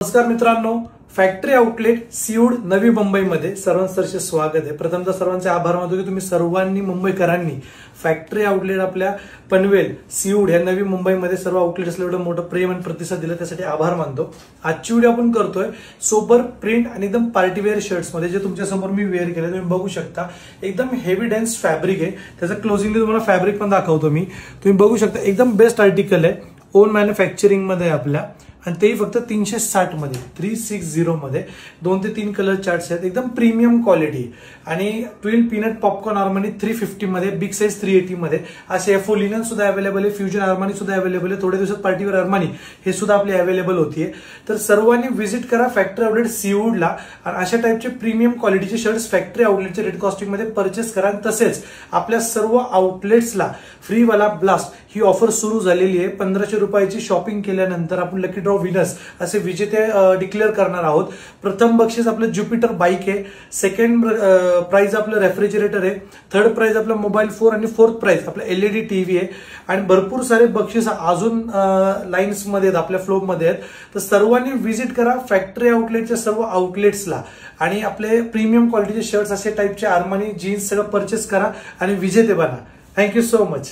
नमस्कार मित्रांनो, factory outlet सीऊड नवी मुंबईमध्ये सर्वांचे स्वागत आहे। प्रथमतः सर्वांचे आभार मानतो की तुम्ही सर्वांनी मुंबईकरांनी फॅक्टरी आउटलेट आपल्या पनवेल सीऊड या नवी मुंबईमध्ये सर्व आउटलेट्सला एवढं मोठं प्रेम आणि प्रतिसाद दिला, त्यासाठी आभार मानतो। आजची व्हिडिओ आपण करतोय सोबर प्रिंट आणि एकदम पार्टी वेअर शर्ट्स मध्ये, जे तुमच्या समोर मी वेअर केले तुम्ही बघू शकता। एकदम हेवी डेन्स फॅब्रिक आहे, त्याचं क्लोजिंगली तुम्हाला फॅब्रिक पण दाखवतो मी। तुम्ही बघू शकता एकदम बेस्ट आर्टिकल आहे, ओन मॅन्युफॅक्चरिंग मध्ये आपल्या, आणि तेही फक्त 360 मध्ये 360 मध्ये 2 ते 3 कलर चार्ट्स आहेत। एकदम प्रीमियम क्वालिटी आणि ट्विल पीनट पॉपकॉर्न आर्मानी 350 मध्ये, बिग साइज 380 मध्ये, असे एफओ लिनन सुद्धा अवेलेबल आहे, फ्युजन आर्मानी सुद्धा अवेलेबल आहे, थोड्या दिवसात पार्टीवेअर आर्मानी हे सुद्धा आपली अवेलेबल होतीये। तर सर्वांनी व्हिजिट करा फॅक्टरी आउटलेट सीऊडला आणि अशा टाइपचे प्रीमियम क्वालिटीचे शर्ट्स फॅक्टरी आउटलेटच्या रेट कॉस्टिंग मध्ये परचेस करा। तसेच आपल्या सर्व आउटलेट्सला फ्री वाला ब्लास्ट ही ऑफर सुरू झालेली आहे। 1500 रुपयाची शॉपिंग केल्यानंतर आपण लकी ड्रॉ विनर्स असे विजेते डिक्लेअर करणार आहोत। प्रथम बक्षीस आपलं ज्युपिटर बाईक आहे, सेकंड प्राइज आपलं रेफ्रिजरेटर आहे, थर्ड प्राइज आपलं मोबाईल फोन आणि फोर्थ प्राइज आपलं एलईडी टीव्ही आहे आणि भरपूर सारे बक्षीस अजून लाईन्स मध्ये आहेत, आपल्या फ्लो मध्ये आहेत। तर सर्वांनी व्हिजिट करा फॅक्टरी आउटलेटच्या सर्व आउटलेट्सला आणि आपले प्रीमियम क्वालिटीचे शर्ट्स असे टाइपचे आर्मानी जीन्स सगळं परचेस करा आणि विजेते बना। Thank you so much.